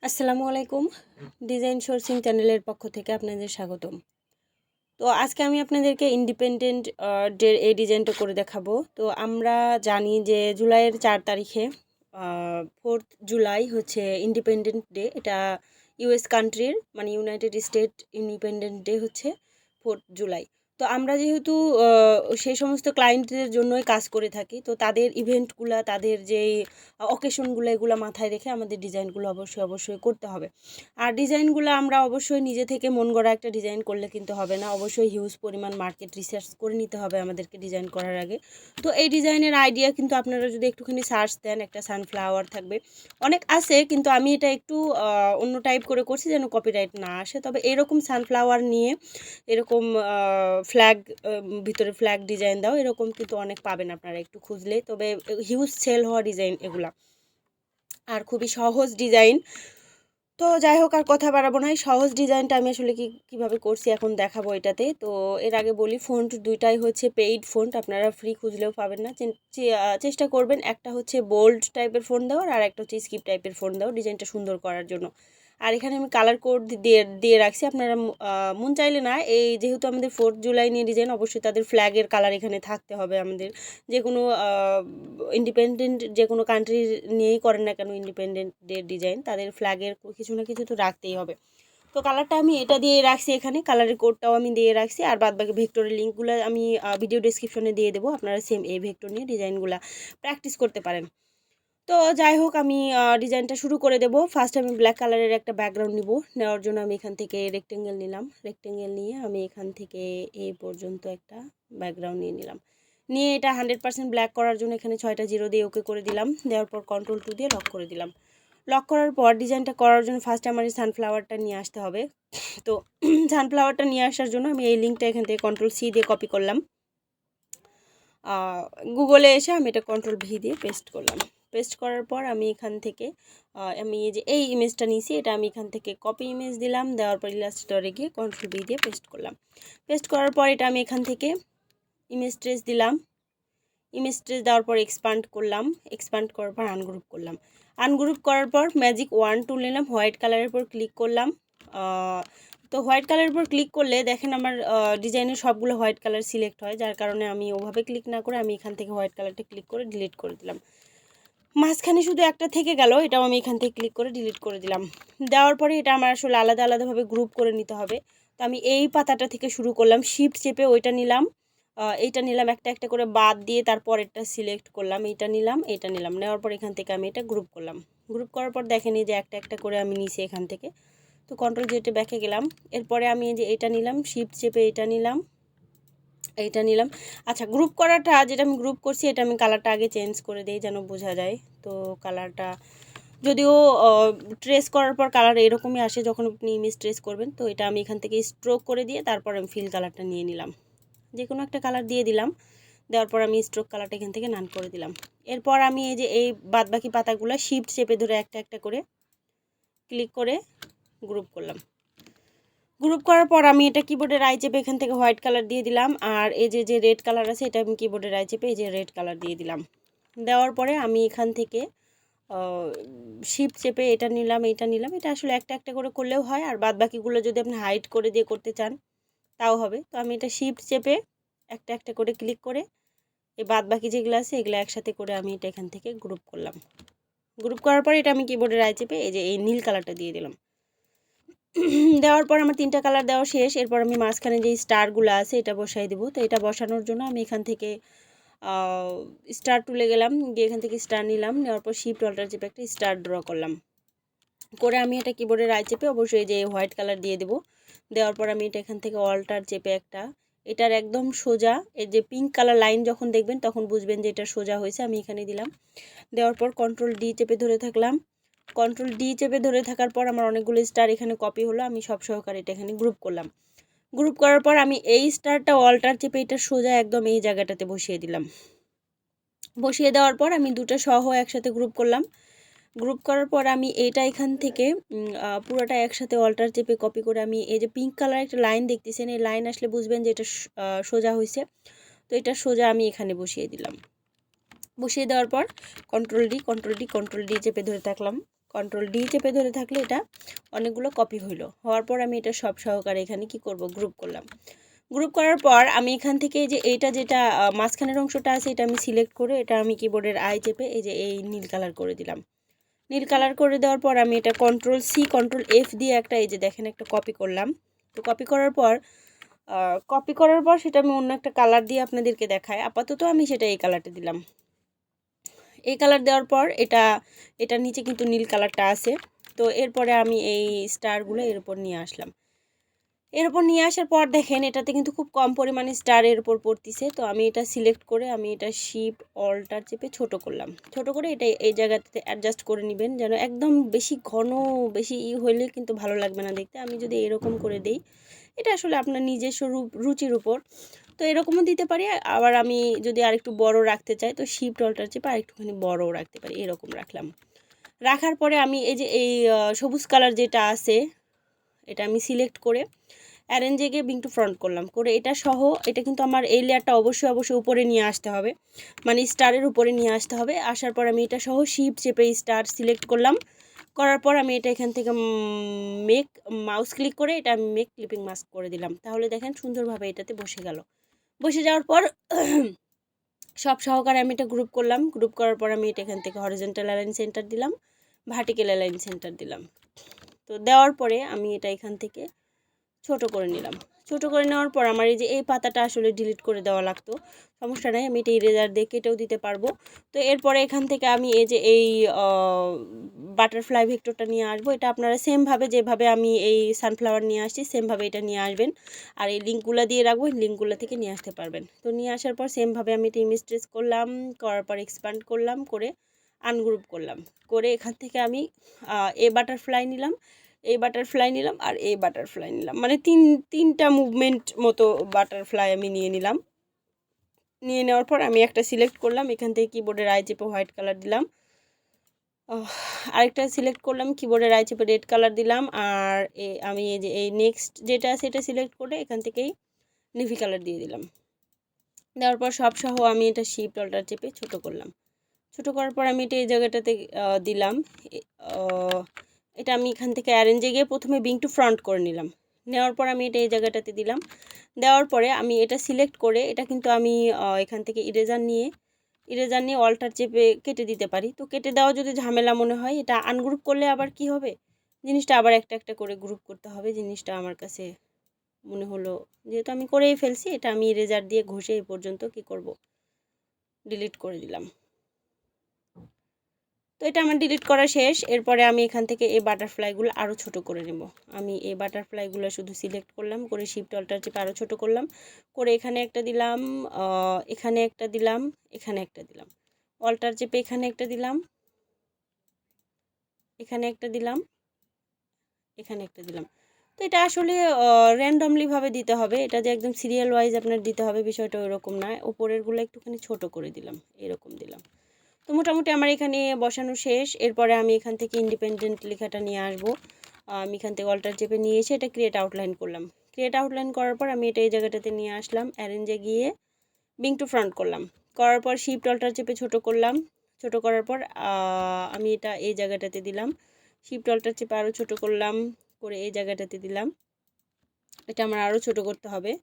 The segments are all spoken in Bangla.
আসসালামু আলাইকুম। ডিজাইন সোর্সিং চ্যানেলের পক্ষ থেকে আপনাদের স্বাগতম। তো আজকে আমি আপনাদেরকে ইন্ডিপেন্ডেন্ট ডের এই ডিজাইনটা করে দেখাবো। তো আমরা জানি যে জুলাইয়ের 4 তারিখে 4th জুলাই হচ্ছে ইন্ডিপেন্ডেন্ট ডে। এটা ইউএস কান্ট্রির মানে ইউনাইটেড স্টেট ইন্ডিপেন্ডেন্ট ডে হচ্ছে 4th জুলাই। তো আমরা যেহেতু সেই সমস্ত ক্লায়েন্টদের জন্যই কাজ করে থাকি, তো তাদের ইভেন্টগুলা, তাদের যেই অকেশনগুলো, এগুলো মাথায় রেখে আমাদের ডিজাইনগুলো অবশ্যই করতে হবে। আর ডিজাইনগুলো আমরা অবশ্যই নিজে থেকে মন গড়া একটা ডিজাইন করলে কিন্তু হবে না, অবশ্যই হিউজ পরিমাণ মার্কেট রিসার্চ করে নিতে হবে আমাদেরকে ডিজাইন করার আগে। তো এই ডিজাইনের আইডিয়া কিন্তু আপনারা যদি একটুখানি সার্চ দেন, একটা সানফ্লাওয়ার থাকবে, অনেক আছে, কিন্তু আমি এটা একটু অন্য টাইপ করে করছি যেন কপিরাইট না আসে। তবে এরকম সানফ্লাওয়ার নিয়ে এরকম ফ্ল্যাগ, ভিতরে ফ্ল্যাগ ডিজাইন দাও, এরকম কিন্তু অনেক পাবেন আপনারা একটু খুঁজলে। তবে হিউজ সেল হওয়া ডিজাইন এগুলা, আর খুবই সহজ ডিজাইন। তো যাই হোক, আর কথা বাড়াবো না। এই সহজ ডিজাইনটা আমি আসলে কীভাবে করছি এখন দেখাবো এটাতে। তো এর আগে বলি, ফন্ট দুইটাই হচ্ছে পেইড ফন্ট, আপনারা ফ্রি খুঁজলেও পাবেন না। চেষ্টা করবেন একটা হচ্ছে বোল্ড টাইপের ফন্ট দেওয়ার, আর একটা হচ্ছে স্কিপ টাইপের ফন্ট দেওয়ার ডিজাইনটা সুন্দর করার জন্য। আর এখানে আমি কালার কোড দিয়ে রাখছি। আপনারা মন চাইলে না, এই যেহেতু আমাদের 4th জুলাই নিয়ে ডিজাইন, অবশ্যই তাদের ফ্ল্যাগের কালার এখানে থাকতে হবে। আমাদের যে কোনো ইন্ডিপেন্ডেন্ট যে কোনো কান্ট্রি নিয়েই করেন না কেন ইন্ডিপেন্ডেন্টের ডিজাইন, তাদের ফ্ল্যাগের কিছু না কিছু তো রাখতেই হবে। তো কালারটা আমি এটা দিয়ে রাখছি, এখানে কালারের কোডটাও আমি দিয়ে রাখছি। আর বাদবাকি ভেক্টরের লিঙ্কগুলো আমি ভিডিও ডেসক্রিপশনে দিয়ে দেবো, আপনারা সেম এই ভেক্টর নিয়ে ডিজাইনগুলো প্র্যাকটিস করতে পারেন। তো যাই হোক, আমি ডিজাইনটা শুরু করে দেবো। ফার্স্ট আমি ব্ল্যাক কালারের একটা ব্যাকগ্রাউন্ড নিব। নেওয়ার জন্য আমি এখান থেকে রেক্টেঙ্গেল নিলাম। রেক্টেঙ্গেল নিয়ে আমি এখান থেকে এই পর্যন্ত একটা ব্যাকগ্রাউন্ড নিয়ে নিলাম। নিয়ে এটা 100% ব্ল্যাক করার জন্য এখানে 6টা জিরো দিয়ে ওকে করে দিলাম। দেওয়ার পর Ctrl 2 দিয়ে লক করে দিলাম। লক করার পর ডিজাইনটা করার জন্য ফার্স্টে আমার এই সানফ্লাওয়ারটা নিয়ে আসতে হবে। তো সানফ্লাওয়ারটা নিয়ে আসার জন্য আমি এই লিঙ্কটা এখান থেকে Ctrl C দিয়ে কপি করলাম। গুগলে এসে আমি এটা Ctrl V দিয়ে পেস্ট করলাম। পেস্ট করার পর আমি এখান থেকে আমি এই ইমেজটা নিয়েছি, এটা আমি এখান থেকে কপি ইমেজ দিলাম। দেওয়ার পর ইলাস্ট্রেটরে গিয়ে Ctrl V দিয়ে পেস্ট করলাম। পেস্ট করার পর এটা আমি এখান থেকে ইমেজ ট্রেস দিলাম। ইমেজ ট্রেস দেওয়ার পর এক্সপান্ড করলাম। এক্সপান্ড করার পর আনগ্রুপ করলাম। আনগ্রুপ করার পর ম্যাজিক ওয়ান টুল নিলাম, হোয়াইট কালারের উপর ক্লিক করলাম। তো হোয়াইট কালারের উপর ক্লিক করলে দেখেন আমার ডিজাইনের সবগুলো হোয়াইট কালার সিলেক্ট হয়, যার কারণে আমি ওভাবে ক্লিক না করে আমি এখান থেকে হোয়াইট কালারটা ক্লিক করে ডিলিট করে দিলাম। মাঝখানে শুধু একটা থেকে গেল, এটাও আমি এখান থেকে ক্লিক করে ডিলিট করে দিলাম। দেওয়ার পরে এটা আমার আসলে আলাদাভাবে গ্রুপ করে নিতে হবে। তো আমি এই পাতাটা থেকে শুরু করলাম, শিফট চেপে ওইটা নিলাম, এইটা নিলাম, একটা একটা করে বাদ দিয়ে তারপর এটা সিলেক্ট করলাম, এইটা নিলাম, এইটা নিলাম। নেওয়ার পর এখান থেকে আমি এটা গ্রুপ করলাম। গ্রুপ করার পর দেখেন এই যে একটা একটা করে আমি নিছি এখান থেকে। তো Ctrl Z ব্যাকে গেলাম। এরপরে আমি এই যে এটা নিলাম, শিফট চেপে এটা নিলাম, এইটা নিলাম। আচ্ছা, গ্রুপ করাটা যেটা আমি গ্রুপ করছি, এটা আমি কালারটা আগে চেঞ্জ করে দিই যেন বোঝা যায়। তো কালারটা যদিও ট্রেস করার পর কালার এরকমই আসে যখন আপনি ইমেজ ট্রেস করবেন। তো এটা আমি এখান থেকে স্ট্রোক করে দিয়ে তারপর আমি ফিল কালারটা নিয়ে নিলাম, যে কোনো একটা কালার দিয়ে দিলাম। দেওয়ার পর আমি স্ট্রোক কালারটা এখান থেকে নান করে দিলাম। এরপর আমি এই যে এই বাদবাকি পাতাগুলো শিফট চেপে ধরে একটা একটা করে ক্লিক করে গ্রুপ করলাম। গ্রুপ করার পর আমি এটা কিবোর্ডের আই চেপে এখান থেকে হোয়াইট কালার দিয়ে দিলাম। আর এই যে রেড কালার আছে, এটা আমি কিবোর্ডের আই চেপে এই যে রেড কালার দিয়ে দিলাম। দেওয়ার পরে আমি এখান থেকে শিফট চেপে এটা নিলাম, এটা নিলাম। এটা আসলে একটা একটা করে করলেও হয়, আর বাদ বাকিগুলো যদি আপনি হাইড করে দিয়ে করতে চান তাও হবে। তো আমি এটা শিফট চেপে একটা একটা করে ক্লিক করে এই বাদ বাকি যেগুলো আছে এগুলো একসাথে করে আমি এটা এখান থেকে গ্রুপ করলাম। গ্রুপ করার পরে এটা আমি কিবোর্ডের আই চেপে এই যে এই নীল কালারটা দিয়ে দিলাম। দেওয়ার পর আমার 3টা কালার দেওয়া শেষ। এরপর আমি মাঝখানে যে স্টারগুলো আছে এটা বসাই দেবো। তো এটা বসানোর জন্য আমি এখান থেকে স্টার তুলে গেলাম, গিয়ে এখান থেকে স্টার নিলাম। নেওয়ার পর শিফট অল্টার চেপে একটা স্টার ড্র করলাম। করে আমি এটা কিবোর্ডের আই চেপে অবশ্যই যে হোয়াইট কালার দিয়ে দেবো। দেওয়ার পর আমি এটা এখান থেকে অল্টার চেপে একটা, এটার একদম সোজা এই যে পিঙ্ক কালার লাইন যখন দেখবেন তখন বুঝবেন যে এটা সোজা হয়েছে, আমি এখানে দিলাম। দেওয়ার পর Ctrl D চেপে ধরে থাকলাম। Ctrl D চেপে ধরে থাকার পর আমার অনেকগুলো স্টার এখানে কপি হলো, আমি সব সহকারে এটা এখানে গ্রুপ করলাম। গ্রুপ করার পর আমি এই স্টারটা অল্টার চেপে এটা সোজা একদম এই জায়গাটাতে বসিয়ে দিলাম। বসিয়ে দেওয়ার পর আমি দুটো সহ একসাথে গ্রুপ করলাম। গ্রুপ করার পর আমি এইটা এখান থেকে পুরোটা একসাথে অল্টার চেপে কপি করে আমি এই যে পিঙ্ক কালার একটা লাইন দেখতেছেন, এই লাইন আসলে বুঝবেন যে এটা সোজা হয়েছে। তো এটা সোজা আমি এখানে বসিয়ে দিলাম। বসিয়ে দেওয়ার পর Ctrl D চেপে ধরে থাকলাম। কন্ট্রোল ডি চেপে ধরে থাকলে এটা অনেকগুলো কপি হওয়ার পর আমি এটা সব সহকারে এখানে কি করব, গ্রুপ করলাম। গ্রুপ করার পর আমি এখান থেকে এই যে এইটা যেটা মাঝখানের অংশটা আছে এটা আমি সিলেক্ট করে এটা আমি কিবোর্ডের আই চেপে এই যে এই নীল কালার করে দিলাম। নীল কালার করে দেওয়ার পর আমি এটা কন্ট্রোল সি কন্ট্রোল এফ দিয়ে একটা এই যে দেখেন একটা কপি করলাম। তো কপি করার পর সেটা আমি অন্য একটা কালার দিয়ে আপনাদেরকে দেখাই। আপাতত আমি সেটা এই কালারটা দিলাম। এই কালার দেওয়ার পর এটার নিচে কিন্তু নীল কালারটা আছে। তো এরপরে আমি এই স্টারগুলো এর উপর নিয়ে আসলাম। এর উপর নিয়ে আসার পর দেখেন এটাতে কিন্তু খুব কম পরিমাণে স্টার এর উপর পড়তেছে। তো আমি এটা সিলেক্ট করে আমি এটা শিফট অল্টার চেপে ছোট করলাম। ছোট করে এটা এই জায়গাতে অ্যাডজাস্ট করে নেবেন, যেন একদম বেশি ঘন বেশি হইলে কিন্তু ভালো লাগবে না দেখতে। আমি যদি এরকম করে দেই, এটা আসলে আপনার নিজস্ব রুচির উপর। তো এরকমও দিতে পারি, আবার আমি যদি আরেকটু বড় রাখতে চাই তো শিফট অল্টার চেপে আরেকটুখানি বড়ও রাখতে পারি। এরকম রাখলাম। রাখার পরে আমি এই যে এই সবুজ কালার যেটা আছে এটা আমি সিলেক্ট করে অ্যারেঞ্জে গিয়ে বিং টু ফ্রন্ট করলাম। করে এটা সহ এটা কিন্তু আমার এই লেয়ারটা অবশ্যই উপরে নিয়ে আসতে হবে, মানে স্টারের উপরে নিয়ে আসতে হবে। আসার পর আমি এটা সহ শিফট চেপে স্টার সিলেক্ট করলাম। করার পর আমি এটা এখান থেকে মেক মাউস ক্লিক করে এটা আমি মেক ক্লিপিং মাস্ক করে দিলাম। তাহলে দেখেন সুন্দরভাবে এটাতে বসে গেল। বসে যাওয়ার পর সব সহকারে আমি এটা গ্রুপ করলাম। গ্রুপ করার পর আমি এটা এখান থেকে হরিজন্টাল অ্যালাইন সেন্টার দিলাম, ভার্টিক্যাল অ্যালাইন সেন্টার দিলাম। তো দেওয়ার পরে আমি এটা এখান থেকে ছোট করে নিলাম। ছোট করে নেওয়ার পর আমার এই যে এই পাতাটা আসলে ডিলিট করে দেওয়া লাগতো, সমস্যা নাই, আমি এটা ইরেজার দিয়ে কেটেও দিতে পারবো। তো এরপরে এখান থেকে আমি এই যে এই বাটারফ্লাই ভেক্টরটা নিয়ে আসবো। এটা আপনারা সেমভাবে যেভাবে আমি এই সানফ্লাওয়ার নিয়ে আসছি সেমভাবে এটা নিয়ে আসবেন। আর এই লিঙ্কগুলো দিয়ে রাখবো, এই লিঙ্কগুলো থেকে নিয়ে আসতে পারবেন। তো নিয়ে আসার পর সেমভাবে আমি এটা ইমেজ ট্রেস করলাম, করার পর এক্সপ্যান্ড করলাম, করে আনগ্রুপ করলাম। করে এখান থেকে আমি এই বাটারফ্লাই নিলাম, এই বাটারফ্লাই নিলাম, আর এই বাটারফ্লাই নিলাম, মানে তিনটা মুভমেন্ট মতো বাটারফ্লাই আমি নিয়ে নিলাম। নিয়ে নেওয়ার পর আমি একটা সিলেক্ট করলাম, এখান থেকে কিবোর্ডের আই চেপে হোয়াইট কালার দিলাম। আরেকটা সিলেক্ট করলাম, কিবোর্ডের আই চেপে রেড কালার দিলাম। আর আমি এই যে এই নেক্সট যেটা আছে এটা সিলেক্ট করে এখান থেকেই নেভি কালার দিয়ে দিলাম। দেওয়ার পর সব সহ আমি এটা শিফট অল্টার চেপে ছোট করলাম। ছোট করার পর আমি এটা এই জায়গাটাতে দিলাম। এটা আমি এখান থেকে অ্যারেঞ্জে গিয়ে প্রথমে বিং টু ফ্রন্ট করে নিলাম। নেওয়ার পর আমি এটা এই জায়গাটাতে দিলাম। দেওয়ার পরে আমি এটা সিলেক্ট করে এটা কিন্তু আমি এখান থেকে ইরেজার নিয়ে অল্টার চেপে কেটে দিতে পারি। তো কেটে দেওয়া যদি ঝামেলা মনে হয়, এটা আনগ্রুপ করলে আবার কি হবে, জিনিসটা আবার একটা একটা করে গ্রুপ করতে হবে। জিনিসটা আমার কাছে মনে হলো, যেহেতু আমি করেই ফেলছি, এটা আমি ইরেজার দিয়ে ঘষে এই পর্যন্ত কি করব, ডিলিট করে দিলাম। তো এটা আমার ডিলিট করা শেষ। এরপরে আমি এখান থেকে এই বাটারফ্লাইগুলো আরও ছোট করে নেব। আমি এই বাটারফ্লাইগুলো শুধু সিলেক্ট করলাম, করে শিফট অল্টার চেপে আরও ছোট করলাম, করে এখানে একটা দিলাম, এখানে একটা দিলাম, এখানে একটা দিলাম, অল্টার চেপে এখানে একটা দিলাম, এখানে একটা দিলাম, এখানে একটা দিলাম। তো এটা আসলে র্যান্ডমলিভাবে দিতে হবে, এটা যে একদম সিরিয়াল ওয়াইজ আপনার দিতে হবে বিষয়টা ওইরকম না। উপরেরগুলো একটুখানি ছোট করে দিলাম, এরকম দিলাম। তো মোটামুটি আমার এখানে বসানো শেষ। এরপরে আমি এখান থেকে ইন্ডিপেন্ডেন্ট লেখাটা নিয়ে আসবো। আমি এখান থেকে অল্টার চেপে নিয়ে এসে এটা ক্রিয়েট আউটলাইন করলাম। ক্রিয়েট আউটলাইন করার পর আমি এটা এই জায়গাটাতে নিয়ে আসলাম, অ্যারেঞ্জে গিয়ে বিং টু ফ্রন্ট করলাম। করার পর শিফট অল্টার চেপে ছোট করলাম। ছোট করার পর আমি এটা এই জায়গাটাতে দিলাম, শিফট অল্টার চেপে আরও ছোট করলাম, করে এই জায়গাটাতে দিলাম। এটা আমার আরও ছোট করতে হবে,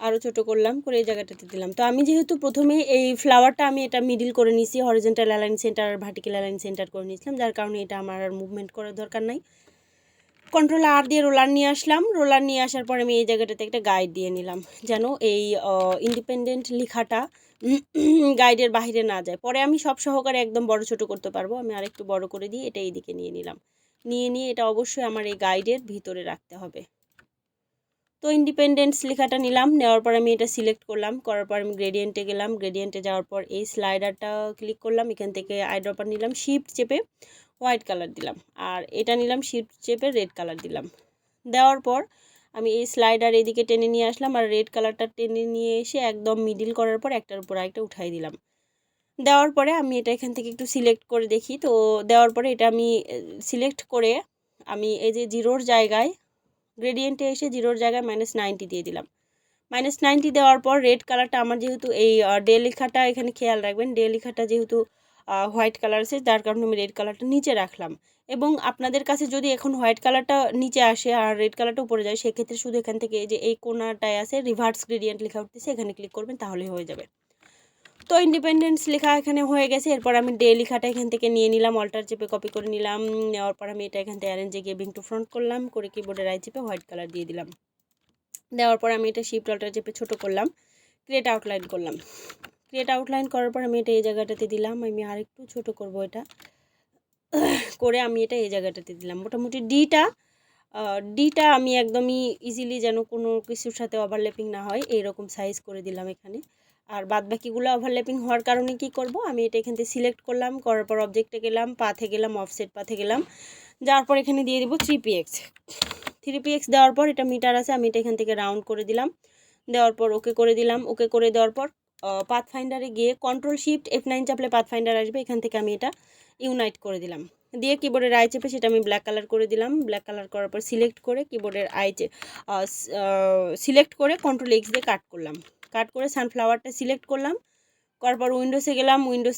আরও ছোট করলাম, করে এই জায়গাটাতে দিলাম। তো আমি যেহেতু প্রথমে এই ফ্লাওয়ারটা আমি এটা মিডিল করে নিয়েছি, হরিজন্টাল অ্যালাইন সেন্টার আর ভার্টিক্যাল অ্যালাইন সেন্টার করে নিয়েছিলাম, যার কারণে এটা আমার আর মুভমেন্ট করার দরকার নাই। কন্ট্রোল আর দিয়ে রোলার নিয়ে আসলাম। রোলার নিয়ে আসার পরে আমি এই জায়গাটাতে একটা গাইড দিয়ে নিলাম, যেন এই ইন্ডিপেন্ডেন্ট লেখাটা গাইডের বাইরে না যায়। পরে আমি সব সহকারে একদম বড় ছোট করতে পারবো। আমি আরেকটু বড় করে দিয়ে এটা এইদিকে নিয়ে নিলাম। নিয়ে এটা অবশ্যই আমার এই গাইডের ভিতরে রাখতে হবে। তো ইন্ডিপেন্ডেন্স লেখাটা নিলাম, নেওয়ার পর আমি এটা সিলেক্ট করলাম। করার পর আমি গ্রেডিয়েন্টে গেলাম। গ্রেডিয়েন্টে যাওয়ার পর এই স্লাইডারটা ক্লিক করলাম, এখান থেকে আইড্রপার নিলাম, শিফট চেপে হোয়াইট কালার দিলাম, আর এটা নিলাম শিফট চেপে রেড কালার দিলাম। দেওয়ার পর আমি এই স্লাইডার এদিকে টেনে নিয়ে আসলাম, আর রেড কালারটা টেনে নিয়ে এসে একদম মিডিল করার পর একটার উপর আরেকটা উঠাই দিলাম। দেওয়ার পরে আমি এটা এখান থেকে একটু সিলেক্ট করে দেখি। তো দেওয়ার পরে এটা আমি সিলেক্ট করে আমি এই যে জিরোর জায়গায় গ্রেডিয়েন্টে এসে জিরোর জায়গায় -90 দিয়ে দিলাম। -90 দেওয়ার পর রেড কালারটা আমার যেহেতু এই ডে লেখাটা, এখানে খেয়াল রাখবেন ডে লেখাটা যেহেতু হোয়াইট কালার আছে, যার কারণে আমি রেড কালারটা নিচে রাখলাম। এবং আপনাদের কাছে যদি এখন হোয়াইট কালারটা নিচে আসে আর রেড কালারটা উপরে যায়, সেক্ষেত্রে শুধু এখান থেকে যে এই কোনাটায় আছে রিভার্স গ্রেডিয়েন্ট লেখা উঠতেছে, এখানে ক্লিক করবেন, তাহলে হয়ে যাবে। তো ইন্ডিপেন্ডেন্স লেখা এখানে হয়ে গেছে। এরপর আমি ডে লেখাটা এখান থেকে নিয়ে নিলাম, অল্টার চেপে কপি করে নিলাম। নেওয়ার পর আমি এটা এখান থেকে অ্যারেঞ্জে গিয়ে ব্রিং টু ফ্রন্ট করলাম, করে কিবোর্ডে রাইট চেপে হোয়াইট কালার দিয়ে দিলাম। দেওয়ার পর আমি এটা শিফট অল্টার চেপে ছোটো করলাম, ক্রিয়েট আউটলাইন করলাম। ক্রিয়েট আউটলাইন করার পর আমি এটা এই জায়গাটাতে দিলাম, আমি আরেকটু ছোটো করব এটা করে আমি এটা এই জায়গাটাতে দিলাম। মোটামুটি ডিটা আমি একদমই ইজিলি যেন কোনো কিছুর সাথে ওভারল্যাপিং না হয় এইরকম সাইজ করে দিলাম এখানে। আর বাদ বাকিগুলো ওভারল্যাপিং হওয়ার কারণে কি করব, আমি এটা এখান থেকে সিলেক্ট করলাম, করার পর অবজেক্টে গেলাম, পাথে গেলাম, অফসেট পাথে গেলাম, যাওয়ার পর এখানে দিয়ে দিব 3px। 3px দেওয়ার পর এটা মিটার আছে, আমি এটা এখান থেকে রাউন্ড করে দিলাম। দেওয়ার পর ওকে করে দিলাম। ওকে করে দেওয়ার পর পাথ ফাইন্ডারে গিয়ে কন্ট্রোল শিফট F9 চাপলে পাথ ফাইন্ডার আসবে, এখান থেকে আমি এটা ইউনাইট করে দিলাম। দিয়ে কিবোর্ডের রাইট চেপে সেটা আমি ব্ল্যাক কালার করে দিলাম। ব্ল্যাক কালার করার পর সিলেক্ট করে কিবোর্ডের সিলেক্ট করে কন্ট্রোল X দিয়ে কাট করলাম। কাট করে সানফ্লাওয়ারটা সিলেক্ট করলাম, করার পর উইন্ডোজে গেলাম, উইন্ডোজ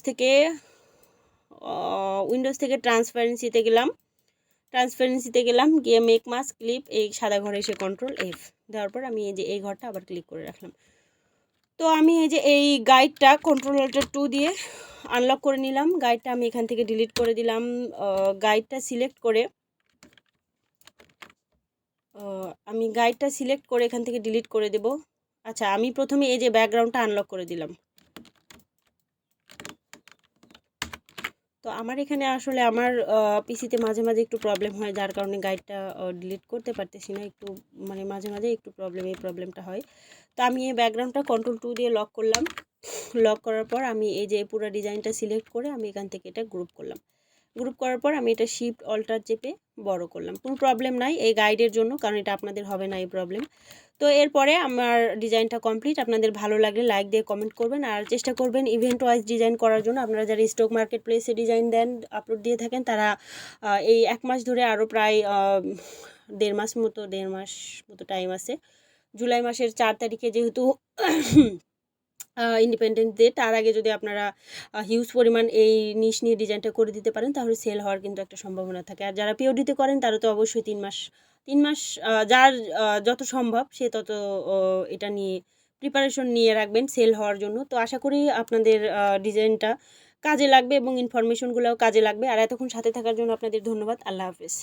থেকে ট্রান্সপারেন্সিতে গেলাম, গিয়ে মেক মাস্ক ক্লিপ, এই সাদা ঘরে এসে কন্ট্রোল F দেওয়ার পর আমি এই যে এই ঘরটা আবার ক্লিক করে রাখলাম। তো আমি এই যে এই গাইডটা কন্ট্রোল অল্টার 2 দিয়ে আনলক করে নিলাম। গাইডটা আমি এখান থেকে ডিলিট করে দিলাম। গাইডটা সিলেক্ট করে এখান থেকে ডিলিট করে দেব। আচ্ছা, আমি প্রথমে এই যে ব্যাকগ্রাউন্ডটা আনলক করে দিলাম। তো আমার এখানে আসলে আমার পিসিতে মাঝে মাঝে একটু প্রবলেম হয়, যার কারণে গাইডটা ডিলিট করতে পারতেছি না, একটু মানে মাঝে মাঝে একটু এই প্রবলেমটা হয়। তো আমি এই ব্যাকগ্রাউন্ডটা কন্ট্রোল 2 দিয়ে লক করলাম। লক করার পর আমি এই যে পুরো ডিজাইনটা সিলেক্ট করে আমি এখান থেকে এটা গ্রুপ করলাম। গ্রুপ করার পর আমি এটা শিফট অল্টার চেপে বড় করলাম। কোনো প্রবলেম নাই এই গাইডের জন্য, কারণ এটা আপনাদের হবে না এই প্রবলেম। তো এরপরে আমার ডিজাইনটা কমপ্লিট। আপনাদের ভালো লাগলে লাইক দিয়ে কমেন্ট করবেন, আর চেষ্টা করবেন ইভেন্ট ওয়াইজ ডিজাইন করার জন্য। আপনারা যারা স্টক মার্কেট প্লেসে ডিজাইন দেন, আপলোড দিয়ে থাকেন, তারা এই 1 মাস ধরে আরও প্রায় 1.5 মাস মতো টাইম আছে। জুলাই মাসের 4 তারিখে যেহেতু ইন্ডিপেন্ডেন্স ডে, তার আগে যদি আপনারা হিউজ পরিমাণ এই নিশ নিয়ে ডিজাইনটা করে দিতে পারেন, তাহলে সেল হওয়ার কিন্তু একটা সম্ভাবনা থাকে। আর যারা পিওডিতে করেন তারা তো অবশ্যই 3 মাস যার যত সম্ভব সে তত এটা নিয়ে প্রিপারেশন নিয়ে রাখবেন সেল হওয়ার জন্য। তো আশা করি আপনাদের ডিজাইনটা কাজে লাগবে এবং ইনফরমেশনগুলোও কাজে লাগবে। আর এতক্ষণ সাথে থাকার জন্য আপনাদের ধন্যবাদ। আল্লাহ হাফেজ।